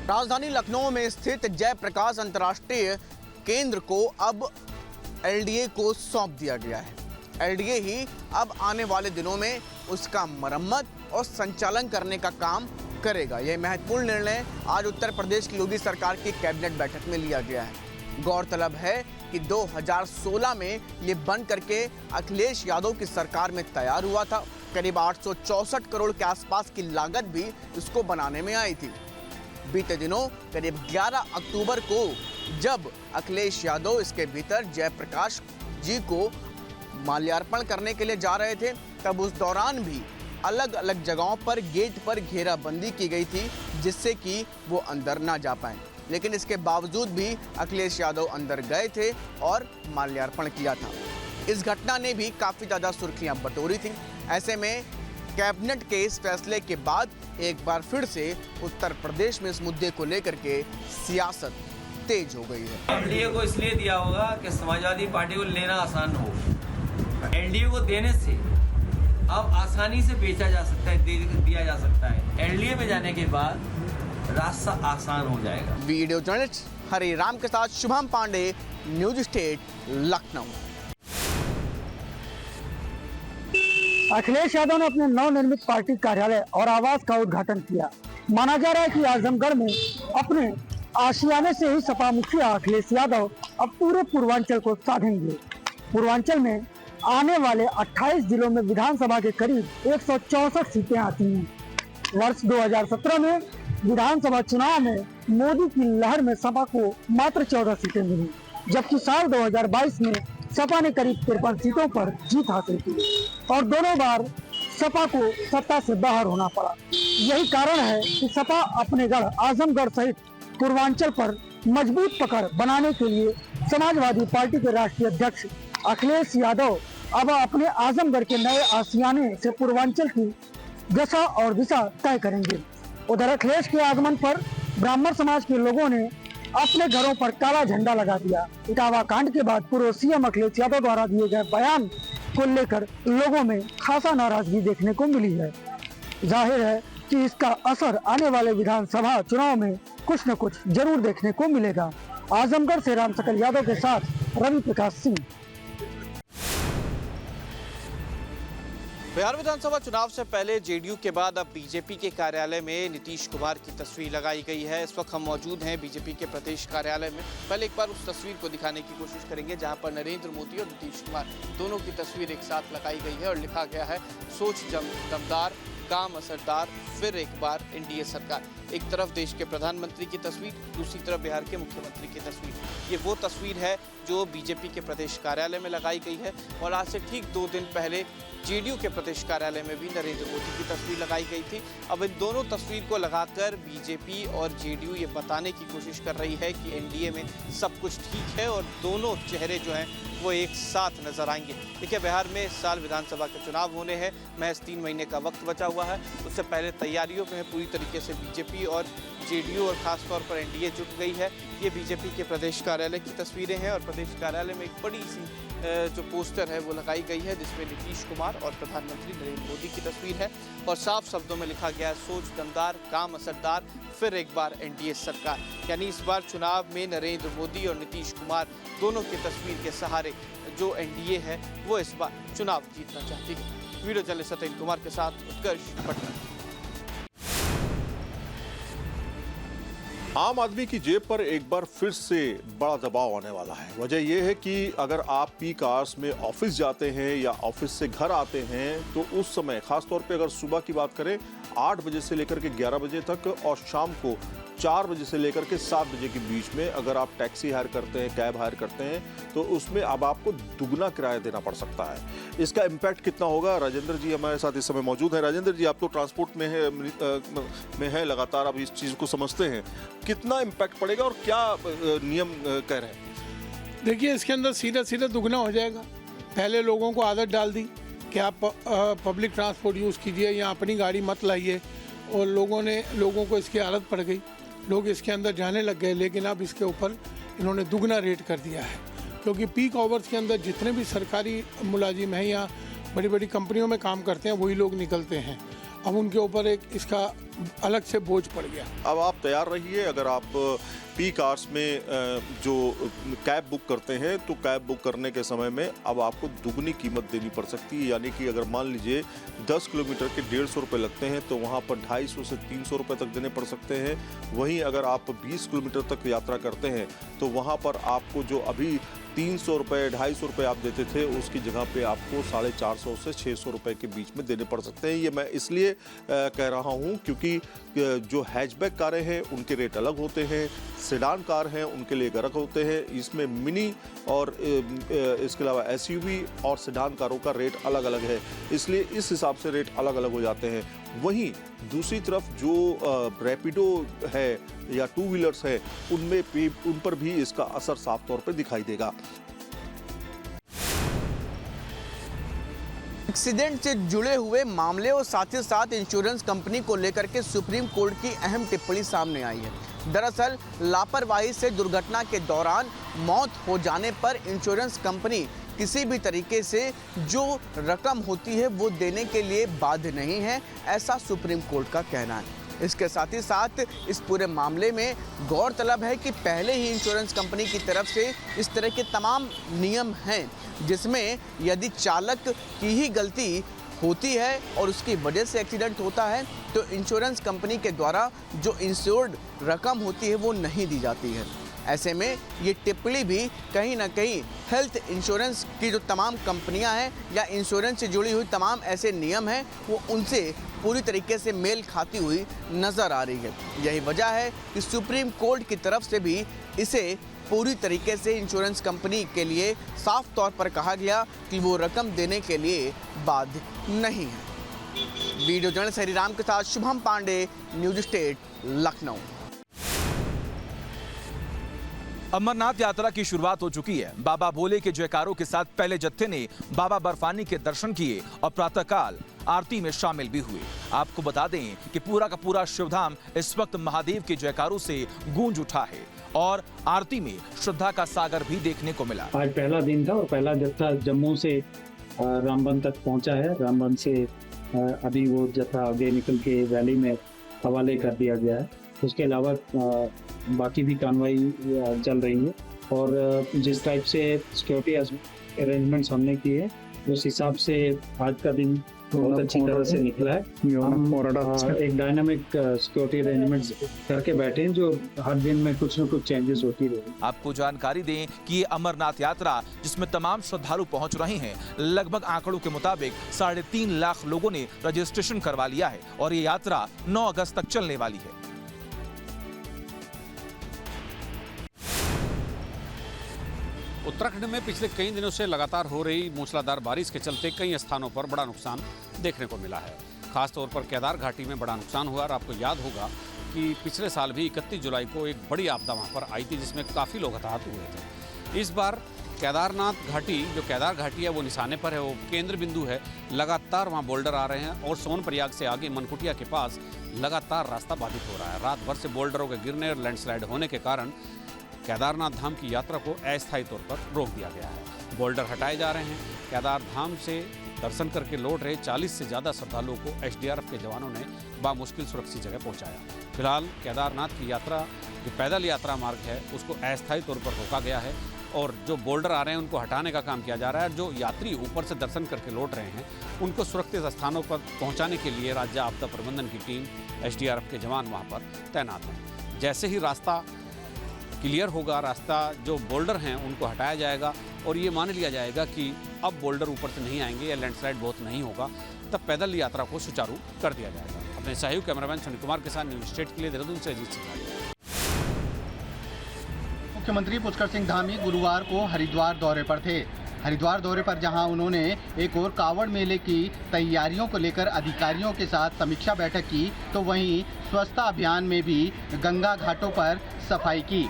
राजधानी लखनऊ में स्थित जयप्रकाश अंतर्राष्ट्रीय केंद्र को अब एलडीए को सौंप दिया गया है। एलडीए ही अब आने वाले दिनों में उसका मरम्मत और संचालन करने का काम करेगा। यह महत्वपूर्ण निर्णय आज उत्तर प्रदेश की योगी सरकार की कैबिनेट बैठक में लिया गया है। गौरतलब है कि 2016 में ये बन करके अखिलेश यादव की सरकार में तैयार हुआ था। करीब 864 करोड़ के आसपास की लागत भी इसको बनाने में आई थी। बीते दिनों करीब 11 अक्टूबर को जब अखिलेश यादव इसके भीतर जयप्रकाश जी को माल्यार्पण करने के लिए जा रहे थे, तब उस दौरान भी अलग अलग जगहों पर गेट पर घेराबंदी की गई थी, जिससे कि वो अंदर ना जा पाए। लेकिन इसके बावजूद भी अखिलेश यादव अंदर गए थे और माल्यार्पण किया था। इस घटना ने भी काफ़ी ज़्यादा सुर्खियां बटोरी थी। ऐसे में कैबिनेट के इस फैसले के बाद एक बार फिर से उत्तर प्रदेश में इस मुद्दे को लेकर के सियासत तेज हो गई है। एनडीए को इसलिए दिया होगा कि समाजवादी पार्टी को लेना आसान हो। एनडीए को देने से अब आसानी से बेचा जा सकता है, दिया जा सकता है। एनडीए में जाने के बाद रास्ता आसान हो जाएगा। वीडियो जर्नलिस्ट हरि राम के साथ शुभम पांडे, न्यूज स्टेट, लखनऊ। अखिलेश यादव ने अपने नवनिर्मित पार्टी कार्यालय और आवास का उद्घाटन किया। माना जा रहा है कि आजमगढ़ में अपने आशियाने से ही सपा मुखिया अखिलेश यादव अब पूरे पूर्वांचल को साधेंगे। पूर्वांचल में आने वाले 28 जिलों में विधानसभा के करीब 164 सीटें आती हैं। वर्ष 2017 में विधानसभा चुनाव में मोदी की लहर में सपा को मात्र 14 सीटें मिली, जबकि साल 2022 में सपा ने करीब 53 सीटों पर जीत हासिल की और दोनों बार सपा को सत्ता से बाहर होना पड़ा। यही कारण है कि सपा अपने गढ़ आजमगढ़ सहित पूर्वांचल पर मजबूत पकड़ बनाने के लिए समाजवादी पार्टी के राष्ट्रीय अध्यक्ष अखिलेश यादव अब अपने आजमगढ़ के नए आशियाने से पूर्वांचल की दशा और दिशा तय करेंगे। उधर अखिलेश के आगमन पर ब्राह्मण समाज के लोगों ने अपने घरों पर काला झंडा लगा दिया। इटावा कांड के बाद पूर्व सीएम अखिलेश यादव द्वारा दिए गए बयान को लेकर लोगों में खासा नाराजगी देखने को मिली है। जाहिर है कि इसका असर आने वाले विधानसभा चुनाव में कुछ न कुछ जरूर देखने को मिलेगा। आजमगढ़ से राम सकल यादव के साथ रवि प्रकाश सिंह। बिहार विधानसभा चुनाव से पहले जेडीयू के बाद अब बीजेपी के कार्यालय में नीतीश कुमार की तस्वीर लगाई गई है। इस वक्त हम मौजूद हैं बीजेपी के प्रदेश कार्यालय में। पहले एक बार उस तस्वीर को दिखाने की कोशिश करेंगे जहां पर नरेंद्र मोदी और नीतीश कुमार दोनों की तस्वीर एक साथ लगाई गई है और लिखा गया है सोच दमदार, काम असरदार, फिर एक बार एनडीए सरकार। एक तरफ देश के प्रधानमंत्री की तस्वीर, दूसरी तरफ बिहार के मुख्यमंत्री की तस्वीर। ये वो तस्वीर है जो बीजेपी के प्रदेश कार्यालय में लगाई गई है और आज से ठीक 2 दिन पहले जेडीयू के प्रदेश कार्यालय में भी नरेंद्र मोदी की तस्वीर लगाई गई थी। अब इन दोनों तस्वीर को लगाकर बीजेपी और जेडीयू ये बताने की कोशिश कर रही है कि एनडीए में सब कुछ ठीक है और दोनों चेहरे जो हैं वो एक साथ नजर आएंगे। देखिए, बिहार में इस साल विधानसभा के चुनाव होने हैं, महज 3 महीने का वक्त बचा हुआ है। उससे पहले तैयारियों में पूरी तरीके से बीजेपी और जेडीयू और खासतौर पर एनडीए जुट गई है। ये बीजेपी के प्रदेश कार्यालय की तस्वीरें हैं और प्रदेश कार्यालय में एक बड़ी सी जो पोस्टर है वो लगाई गई है जिसमें नीतीश कुमार और प्रधानमंत्री नरेंद्र मोदी की तस्वीर है और साफ शब्दों में लिखा गया है सोच दमदार, काम असरदार, फिर एक बार एनडीए सरकार। यानी इस बार चुनाव में नरेंद्र मोदी और नीतीश कुमार दोनों की तस्वीर के सहारे जो एनडीए है वो इस बार चुनाव जीतना चाहती है। वीडियो जर्नलिस्ट सत्येंद्र कुमार के साथ उत्कर्ष, पटना। आम आदमी की जेब पर एक बार फिर से बड़ा दबाव आने वाला है। वजह यह है कि अगर आप पीक आवर्स में ऑफिस जाते हैं या ऑफिस से घर आते हैं तो उस समय खासतौर पे अगर सुबह की बात करें 8 बजे से लेकर के 11 बजे तक और शाम को 4 बजे से लेकर के 7 बजे के बीच में अगर आप टैक्सी हायर करते हैं, कैब हायर करते हैं तो उसमें अब आपको दुगना किराया देना पड़ सकता है। इसका इम्पैक्ट कितना होगा? राजेंद्र जी हमारे साथ इस समय मौजूद हैं। राजेंद्र जी, आप तो ट्रांसपोर्ट में है लगातार, आप इस चीज़ को समझते हैं, कितना इम्पैक्ट पड़ेगा और क्या नियम कह रहे हैं? देखिए, इसके अंदर सीधा सीधा दुगना हो जाएगा। पहले लोगों को आदत डाल दी कि आप पब्लिक ट्रांसपोर्ट यूज़ कीजिए या अपनी गाड़ी मत लाइए और लोगों को इसकी आदत पड़ गई, लोग इसके अंदर जाने लग गए। लेकिन अब इसके ऊपर इन्होंने दुगना रेट कर दिया है क्योंकि पीक आवर्स के अंदर जितने भी सरकारी मुलाजिम हैं या बड़ी बड़ी कंपनियों में काम करते हैं वही लोग निकलते हैं अब उनके ऊपर एक इसका अलग से बोझ पड़ गया। अब आप तैयार रहिए, अगर आप पीक आवर्स में जो कैब बुक करते हैं तो कैब बुक करने के समय में अब आपको दुगनी कीमत देनी पड़ सकती है। यानी कि अगर मान लीजिए 10 किलोमीटर के 150 रुपये लगते हैं तो वहाँ पर 250 से 300 रुपये तक देने पड़ सकते हैं। वहीं अगर आप 20 किलोमीटर तक यात्रा करते हैं तो वहाँ पर आपको जो अभी 300 रुपये 250 रुपये आप देते थे उसकी जगह पे आपको 450 से 600 रुपये के बीच में देने पड़ सकते हैं। ये मैं इसलिए कह रहा हूँ क्योंकि जो हैचबैक कारें हैं उनके रेट अलग होते हैं, सेडान कार हैं उनके लिए अलग होते हैं। इसमें मिनी और इसके अलावा एसयूवी और सेडान कारों का रेट अलग अलग है, इसलिए इस हिसाब से रेट अलग अलग हो जाते हैं। वहीं दूसरी तरफ जो रैपिडो है या टू व्हीलर्स है उन पर भी इसका असर साफ तौर पर दिखाई देगा। एक्सीडेंट से जुड़े हुए मामले और साथ ही साथ इंश्योरेंस कंपनी को लेकर के सुप्रीम कोर्ट की अहम टिप्पणी सामने आई है। दरअसल लापरवाही से दुर्घटना के दौरान मौत हो जाने पर इंश्योरेंस कंपनी किसी भी तरीके से जो रकम होती है वो देने के लिए बाध्य नहीं है, ऐसा सुप्रीम कोर्ट का कहना है। इसके साथ ही साथ इस पूरे मामले में गौरतलब है कि पहले ही इंश्योरेंस कंपनी की तरफ से इस तरह के तमाम नियम हैं जिसमें यदि चालक की ही गलती होती है और उसकी वजह से एक्सीडेंट होता है तो इंश्योरेंस कंपनी के द्वारा जो इंश्योर्ड रकम होती है वो नहीं दी जाती है। ऐसे में ये टिप्पणी भी कहीं ना कहीं हेल्थ इंश्योरेंस की जो तमाम कंपनियां हैं या इंश्योरेंस से जुड़ी हुई तमाम ऐसे नियम हैं वो उनसे पूरी तरीके से मेल खाती हुई नज़र आ रही है। यही वजह है कि सुप्रीम कोर्ट की तरफ से भी इसे पूरी तरीके से इंश्योरेंस कंपनी के लिए साफ तौर पर कहा गया कि वो रकम देने के लिए बाध्य नहीं है। वीडियो जर्नलिस्ट हरिराम के साथ शुभम पांडे, न्यूज स्टेट, लखनऊ। अमरनाथ यात्रा की शुरुआत हो चुकी है। बाबा भोले के जयकारों के साथ पहले जत्थे ने बाबा बर्फानी के दर्शन किए और प्रातःकाल आरती में शामिल भी हुए। आपको बता दें कि पूरा का पूरा शिवधाम इस वक्त महादेव के जयकारों से गूंज उठा है और आरती में श्रद्धा का सागर भी देखने को मिला। आज पहला दिन था और पहला जत्था जम्मू से रामबन तक पहुंचा है। रामबन से अभी वो जत्था आगे निकल के वैली में हवाले कर दिया गया है। उसके अलावा बाकी भी कार्रवाई चल रही है और जिस टाइप से सिक्योरिटी अरेंजमेंट्स हमने किए हैं उस हिसाब से आज का दिन बहुत अच्छी तरह से निकला है। हम एक डायनामिक सिक्योरिटी अरेंजमेंट्स करके बैठे हैं जो हर दिन में कुछ न कुछ चेंजेस होती रहेगी। आपको जानकारी दें कि ये अमरनाथ यात्रा जिसमें तमाम श्रद्धालु पहुंच रहे हैं, लगभग आंकड़ों के मुताबिक 3.5 लाख लोगों ने रजिस्ट्रेशन करवा लिया है और ये यात्रा 9 अगस्त तक चलने वाली है। उत्तराखंड में पिछले कई दिनों से लगातार हो रही मूसलाधार बारिश के चलते कई स्थानों पर बड़ा नुकसान देखने को मिला है। खासतौर पर केदार घाटी में बड़ा नुकसान हुआ और आपको याद होगा कि पिछले साल भी 31 जुलाई को एक बड़ी आपदा वहां पर आई थी जिसमें काफ़ी लोग हताहत हुए थे। इस बार केदारनाथ घाटी जो केदार घाटी है वो निशाने पर है, वो केंद्र बिंदु है। लगातार वहाँ बोल्डर आ रहे हैं और सोनप्रयाग से आगे मनकुटिया के पास लगातार रास्ता बाधित हो रहा है। रात भर से बोल्डरों के गिरने और लैंडस्लाइड होने के कारण केदारनाथ धाम की यात्रा को अस्थायी तौर पर रोक दिया गया है। बोल्डर हटाए जा रहे हैं। केदार धाम से दर्शन करके लौट रहे 40 से ज़्यादा श्रद्धालुओं को एसडीआरएफ के जवानों ने बामुश्किल सुरक्षित जगह पहुंचाया। फिलहाल केदारनाथ की यात्रा जो पैदल यात्रा मार्ग है उसको अस्थायी तौर पर रोका गया है और जो बोल्डर आ रहे हैं उनको हटाने का काम किया जा रहा है। जो यात्री ऊपर से दर्शन करके लौट रहे हैं उनको सुरक्षित स्थानों पर पहुँचाने के लिए राज्य आपदा प्रबंधन की टीम, एसडीआरएफ के जवान वहाँ पर तैनात हैं। जैसे ही रास्ता क्लियर होगा, रास्ता जो बोल्डर हैं उनको हटाया जाएगा और ये मान लिया जाएगा कि अब बोल्डर ऊपर से नहीं आएंगे या लैंडस्लाइड बहुत नहीं होगा, तब पैदल यात्रा को सुचारू कर दिया जाएगा। अपने सहयोग कैमरामैन सुनील कुमार के साथ न्यूज स्टेट के लिए देहरादून से अजीत सिंह। मुख्यमंत्री पुष्कर सिंह धामी गुरुवार को हरिद्वार दौरे पर थे। हरिद्वार दौरे पर जहां उन्होंने एक और कांवड़ मेले की तैयारियों को लेकर अधिकारियों के साथ समीक्षा बैठक की, तो वहीं स्वच्छता अभियान में भी गंगा घाटों पर सफाई की।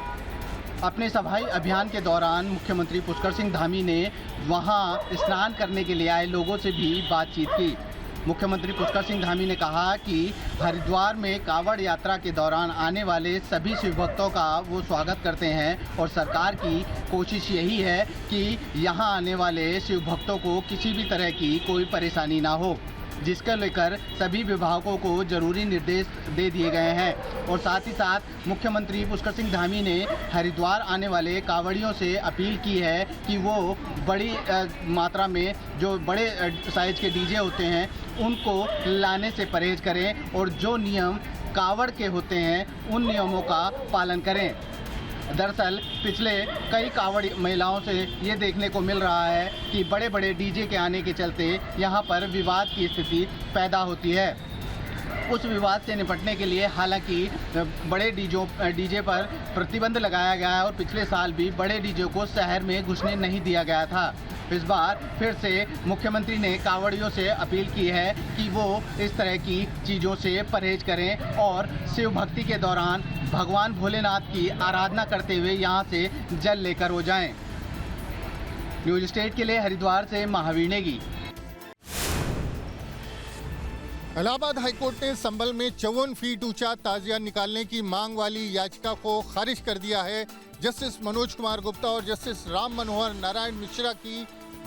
अपने सफाई अभियान के दौरान मुख्यमंत्री पुष्कर सिंह धामी ने वहां स्नान करने के लिए आए लोगों से भी बातचीत की। मुख्यमंत्री पुष्कर सिंह धामी ने कहा कि हरिद्वार में कांवड़ यात्रा के दौरान आने वाले सभी शिव भक्तों का वो स्वागत करते हैं और सरकार की कोशिश यही है कि यहाँ आने वाले शिव भक्तों को किसी भी तरह की कोई परेशानी ना हो। जिसको लेकर सभी विभागों को जरूरी निर्देश दे दिए गए हैं। और साथ ही साथ मुख्यमंत्री पुष्कर सिंह धामी ने हरिद्वार आने वाले कांवड़ियों से अपील की है कि वो बड़ी मात्रा में जो बड़े साइज के डीजे होते हैं उनको लाने से परहेज करें और जो नियम कांवड़ के होते हैं उन नियमों का पालन करें। दरअसल पिछले कई कांवड़ महिलाओं से ये देखने को मिल रहा है कि बड़े बड़े डीजे के आने के चलते यहाँ पर विवाद की स्थिति पैदा होती है। उस विवाद से निपटने के लिए हालांकि बड़े डीजे पर प्रतिबंध लगाया गया है और पिछले साल भी बड़े डीजे को शहर में घुसने नहीं दिया गया था। इस बार फिर से मुख्यमंत्री ने कांवड़ियों से अपील की है कि वो इस तरह की चीज़ों से परहेज करें और शिव भक्ति के दौरान भगवान भोलेनाथ की आराधना करते हुए यहाँ से जल लेकर हो जाएं। न्यूज स्टेट के लिए हरिद्वार से महावीर नेगी। इलाहाबाद हाईकोर्ट ने संभल में 54 फीट ऊंचा ताजिया निकालने की मांग वाली याचिका को खारिज कर दिया है। जस्टिस मनोज कुमार गुप्ता और जस्टिस राम मनोहर नारायण मिश्रा की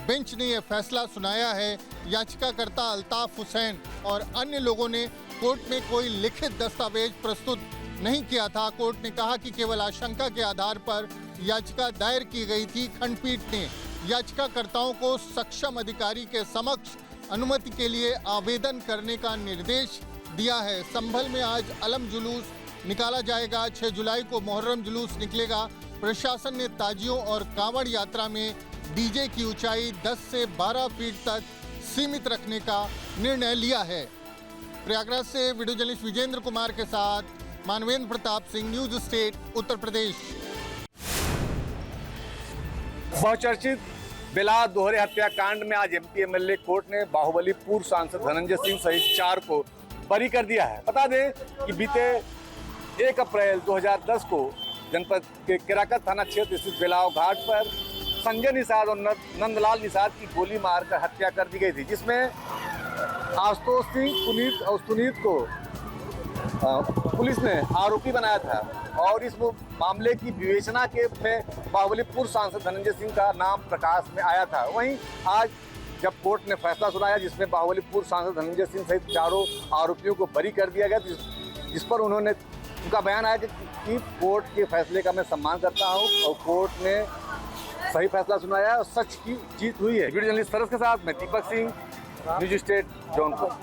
बेंच ने यह फैसला सुनाया है। याचिकाकर्ता अल्ताफ हुसैन और अन्य लोगों ने कोर्ट में कोई लिखित दस्तावेज प्रस्तुत नहीं किया था। कोर्ट ने कहा कि केवल आशंका के आधार पर याचिका दायर की गई थी। खंडपीठ ने याचिकाकर्ताओं को सक्षम अधिकारी के समक्ष अनुमति के लिए आवेदन करने का निर्देश दिया है। संभल में आज अलम जुलूस निकाला जाएगा। 6 जुलाई को मुहर्रम जुलूस निकलेगा। प्रशासन ने ताजियों और कांवड़ यात्रा में डीजे की ऊंचाई 10 से 12 फीट तक सीमित रखने का निर्णय लिया है। प्रयागराज से वीडियो जर्नलिस्ट विजेंद्र कुमार के साथ मानवेंद्र प्रताप सिंह, न्यूज स्टेट, उत्तर प्रदेश। बहुचर्चित बेला दोहरे हत्याकांड में आज एमपी एमएलए कोर्ट ने बाहुबली पूर्व सांसद धनंजय सिंह सहित 4 को बरी कर दिया है। बता दें कि बीते 1 अप्रैल 2010 को जनपद के केराकत थाना क्षेत्र स्थित बेलाव घाट पर संजय निषाद और नंदलाल निषाद की गोली मारकर हत्या कर दी गई थी, जिसमें आशुतोष सिंह पुनीत और सुनीत को पुलिस ने आरोपी बनाया था और इस मामले की विवेचना के में बाहुबली पूर्व सांसद धनंजय सिंह का नाम प्रकाश में आया था। वहीं आज जब कोर्ट ने फैसला सुनाया जिसमें बाहुबली पूर्व सांसद धनंजय सिंह सहित 4 आरोपियों को बरी कर दिया गया, जिस पर उनका बयान आया कि कोर्ट के फैसले का मैं सम्मान करता हूं और कोर्ट ने सही फैसला सुनाया और सच की जीत हुई है। वीडियो जर्नलिस्ट सरस के साथ मैं दीपक सिंह, न्यूज स्टेट, जौनपुर।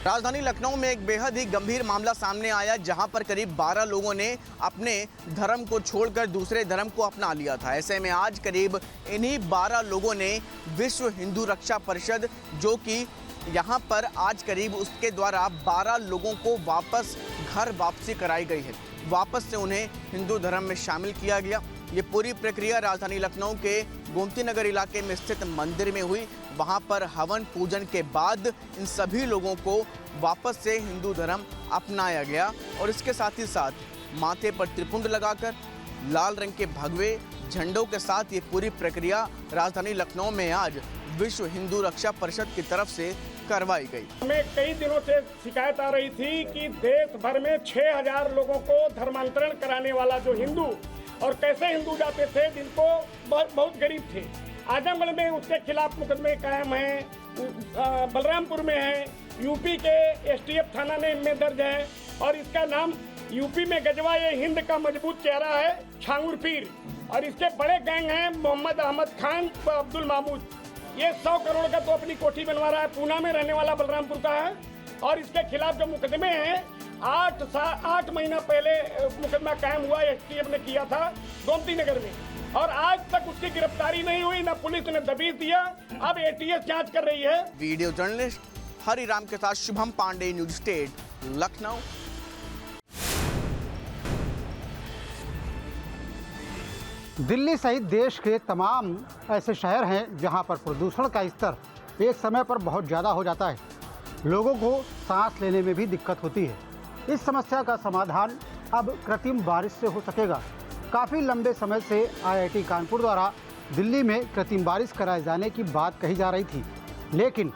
राजधानी लखनऊ में एक बेहद ही गंभीर मामला सामने आया, जहां पर करीब 12 लोगों ने अपने धर्म को छोड़कर दूसरे धर्म को अपना लिया था। ऐसे में आज करीब इन्हीं 12 लोगों ने विश्व हिंदू रक्षा परिषद, जो कि यहां पर आज करीब उसके द्वारा 12 लोगों को वापस घर वापसी कराई गई है। वापस से उन्हें हिंदू धर्म में शामिल किया गया। ये पूरी प्रक्रिया राजधानी लखनऊ के गोमती नगर इलाके में स्थित मंदिर में हुई। वहां पर हवन पूजन के बाद इन सभी लोगों को वापस से हिंदू धर्म अपनाया गया और इसके साथ ही साथ माथे पर त्रिपुंड लगाकर लाल रंग के भगवे झंडों के साथ ये पूरी प्रक्रिया राजधानी लखनऊ में आज विश्व हिंदू रक्षा परिषद की तरफ से करवाई गई। हमें कई दिनों से शिकायत आ रही थी कि देश भर में 6000 लोगों को धर्मांतरण कराने वाला जो हिंदू, और कैसे हिंदू जाते थे जिनको बहुत गरीब थे। आजमगढ़ में उसके खिलाफ मुकदमे कायम हैं, बलरामपुर में है, यूपी के एसटीएफ थाना में दर्ज है और इसका नाम यूपी में गजवा ये हिंद का मजबूत चेहरा है छांगुर पीर, और इसके बड़े गैंग हैं मोहम्मद अहमद खान व अब्दुल महमूद। ये 100 करोड़ का तो अपनी कोठी बनवा रहा है। पूना में रहने वाला बलरामपुर का है और इसके खिलाफ जो मुकदमे हैं 8 महीना पहले मुकदमा कायम हुआ, एसटीएफ ने किया था गोमती नगर में, और आज तक उसकी गिरफ्तारी नहीं हुई, न पुलिस ने दबीज दिया। अब एटीएस जांच कर रही है। वीडियो जर्नलिस्ट हरिराम के साथ शुभम पांडे, न्यूज स्टेट, लखनऊ। दिल्ली सहित देश के तमाम ऐसे शहर हैं जहां पर प्रदूषण का स्तर एक समय पर बहुत ज़्यादा हो जाता है। लोगों को सांस लेने में भी दिक्कत होती है। इस समस्या का समाधान अब कृत्रिम बारिश से हो सकेगा। काफ़ी लंबे समय से आईआईटी कानपुर द्वारा दिल्ली में कृत्रिम बारिश कराए जाने की बात कही जा रही थी, लेकिन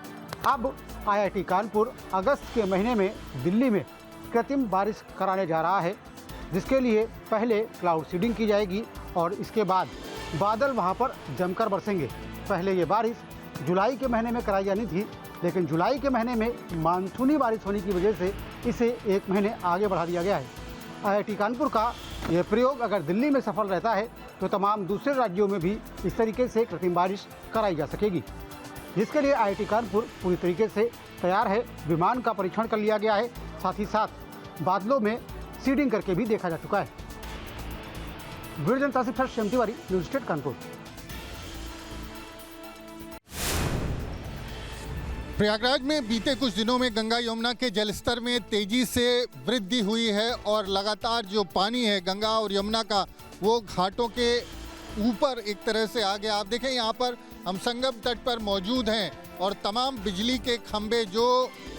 अब आईआईटी कानपुर अगस्त के महीने में दिल्ली में कृत्रिम बारिश कराने जा रहा है, जिसके लिए पहले क्लाउड सीडिंग की जाएगी और इसके बाद बादल वहां पर जमकर बरसेंगे। पहले ये बारिश जुलाई के महीने में कराई जानी थी, लेकिन जुलाई के महीने में मानसूनी बारिश होने की वजह से इसे 1 महीने आगे बढ़ा दिया गया है। IIT कानपुर का यह प्रयोग अगर दिल्ली में सफल रहता है तो तमाम दूसरे राज्यों में भी इस तरीके से कृत्रिम बारिश कराई जा सकेगी, जिसके लिए IIT कानपुर पूरी तरीके से तैयार है। विमान का परीक्षण कर लिया गया है, साथ ही साथ बादलों में सीडिंग करके भी देखा जा चुका है। वीडियो जनता से श्याम तिवारी, न्यूज स्टेट कानपुर। प्रयागराज में बीते कुछ दिनों में गंगा यमुना के जलस्तर में तेजी से वृद्धि हुई है और लगातार जो पानी है गंगा और यमुना का वो घाटों के ऊपर एक तरह से आ गया। आप देखें यहाँ पर हम संगम तट पर मौजूद हैं और तमाम बिजली के खंभे जो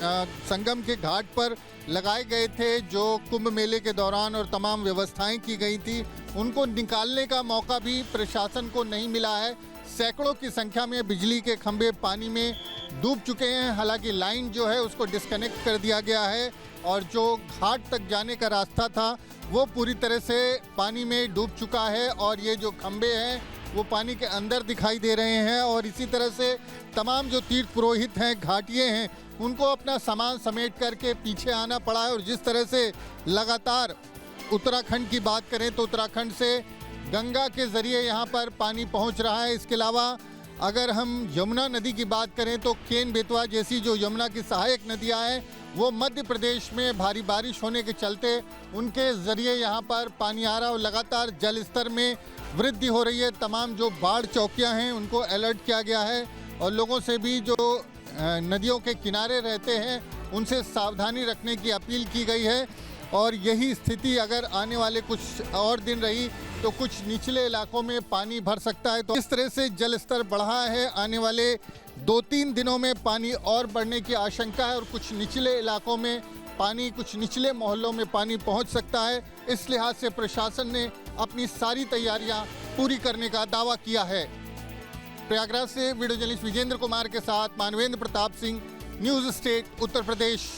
संगम के घाट पर लगाए गए थे, जो कुंभ मेले के दौरान और तमाम व्यवस्थाएं की गई थी, उनको निकालने का मौका भी प्रशासन को नहीं मिला है। सैकड़ों की संख्या में बिजली के खंभे पानी में डूब चुके हैं। हालांकि लाइन जो है उसको डिस्कनेक्ट कर दिया गया है और जो घाट तक जाने का रास्ता था वो पूरी तरह से पानी में डूब चुका है और ये जो खंभे हैं वो पानी के अंदर दिखाई दे रहे हैं। और इसी तरह से तमाम जो तीर्थ पुरोहित हैं, घाटिये हैं, उनको अपना सामान समेट करके पीछे आना पड़ा है। और जिस तरह से लगातार उत्तराखंड की बात करें तो उत्तराखंड से गंगा के ज़रिए यहाँ पर पानी पहुँच रहा है। इसके अलावा अगर हम यमुना नदी की बात करें तो केन बेतवा जैसी जो यमुना की सहायक नदियाँ हैं वो मध्य प्रदेश में भारी बारिश होने के चलते उनके ज़रिए यहाँ पर पानी आ रहा है और लगातार जल स्तर में वृद्धि हो रही है। तमाम जो बाढ़ चौकियाँ हैं उनको अलर्ट किया गया है और लोगों से भी जो नदियों के किनारे रहते हैं उनसे सावधानी रखने की अपील की गई है। और यही स्थिति अगर आने वाले कुछ और दिन रही तो कुछ निचले इलाकों में पानी भर सकता है। तो इस तरह से जल स्तर बढ़ा है। आने वाले 2-3 दिनों में पानी और बढ़ने की आशंका है और कुछ निचले इलाकों में पानी, कुछ निचले मोहल्लों में पानी पहुंच सकता है। इस लिहाज से प्रशासन ने अपनी सारी तैयारियां पूरी करने का दावा किया है। प्रयागराज से वीडियो जर्नलिस्ट विजेंद्र कुमार के साथ मानवेंद्र प्रताप सिंह, न्यूज़ स्टेट, उत्तर प्रदेश।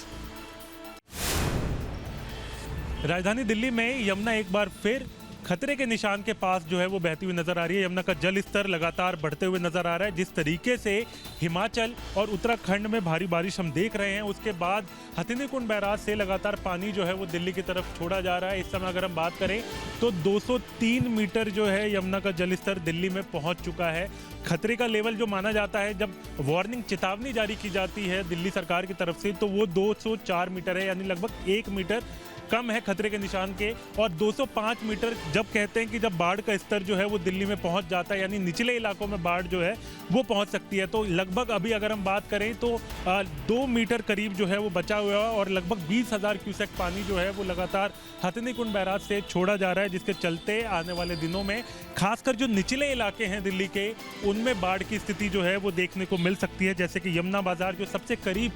राजधानी दिल्ली में यमुना एक बार फिर खतरे के निशान के पास जो है वो बहती हुई नजर आ रही है। यमुना का जल स्तर लगातार बढ़ते हुए नजर आ रहा है। जिस तरीके से हिमाचल और उत्तराखंड में भारी बारिश हम देख रहे हैं, उसके बाद हथिनीकुंड बैराज से लगातार पानी जो है वो दिल्ली की तरफ छोड़ा जा रहा है। इस समय अगर हम बात करें तो 203 मीटर जो है यमुना का जल स्तर दिल्ली में पहुंच चुका है। खतरे का लेवल जो माना जाता है, जब वार्निंग चेतावनी जारी की जाती है दिल्ली सरकार की तरफ से, तो वो 204 मीटर है, यानी लगभग 1 मीटर कम है खतरे के निशान के। और 205 मीटर जब कहते हैं कि जब बाढ़ का स्तर जो है वो दिल्ली में पहुंच जाता है, यानी निचले इलाकों में बाढ़ जो है वो पहुंच सकती है। तो लगभग अभी अगर हम बात करें तो 2 मीटर करीब जो है वो बचा हुआ है और लगभग 20,000 क्यूसेक पानी जो है वो लगातार हथिनीकुंड बैराज से छोड़ा जा रहा है, जिसके चलते आने वाले दिनों में खासकर जो निचले इलाके हैं दिल्ली के, उनमें बाढ़ की स्थिति जो है वो देखने को मिल सकती है। जैसे कि यमुना बाजार जो सबसे करीब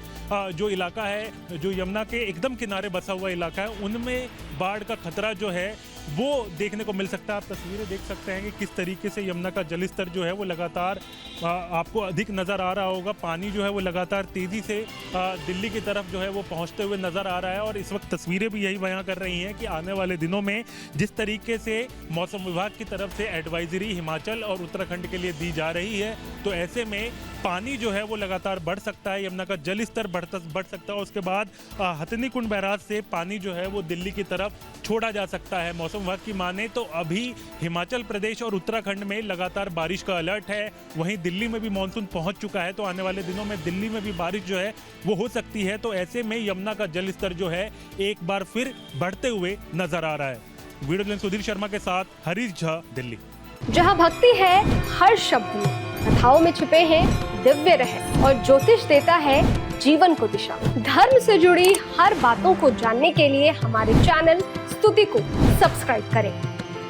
जो इलाका है, जो यमुना के एकदम किनारे बसा हुआ इलाका है, उनमें बाढ़ का खतरा जो है वो देखने को मिल सकता है। आप तस्वीरें देख सकते हैं कि किस तरीके से यमुना का जलस्तर जो है वो लगातार आपको अधिक नज़र आ रहा होगा। पानी जो है वो लगातार तेज़ी से दिल्ली की तरफ जो है वो पहुंचते हुए नज़र आ रहा है। और इस वक्त तस्वीरें भी यही बयां कर रही हैं कि आने वाले दिनों में जिस तरीके से मौसम विभाग की तरफ से एडवाइजरी हिमाचल और उत्तराखंड के लिए दी जा रही है, तो ऐसे में पानी जो है वो लगातार बढ़ सकता है, यमुना का जल स्तर बढ़ सकता है। उसके बाद हथिनीकुंड बैराज से पानी जो है वो दिल्ली की तरफ छोड़ा जा सकता है। मौसम विभाग की माने तो अभी हिमाचल प्रदेश और उत्तराखंड में लगातार बारिश का अलर्ट है। वहीं दिल्ली में भी मानसून पहुंच चुका है, तो आने वाले दिनों में दिल्ली में भी बारिश जो है वो हो सकती है। तो ऐसे में यमुना का जल स्तर जो है एक बार फिर बढ़ते हुए नजर आ रहा है। वीडियो जर्नलिस्ट सुधीर शर्मा के साथ हरीश झा, दिल्ली। जहाँ भक्ति है हर शब्द में, कथाओं में छिपे हैं दिव्य रहस्य और ज्योतिष देता है जीवन को दिशा। धर्म से जुड़ी हर बातों को जानने के लिए हमारे चैनल स्तुति को सब्सक्राइब करें।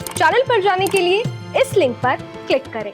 चैनल पर जाने के लिए इस लिंक पर क्लिक करें।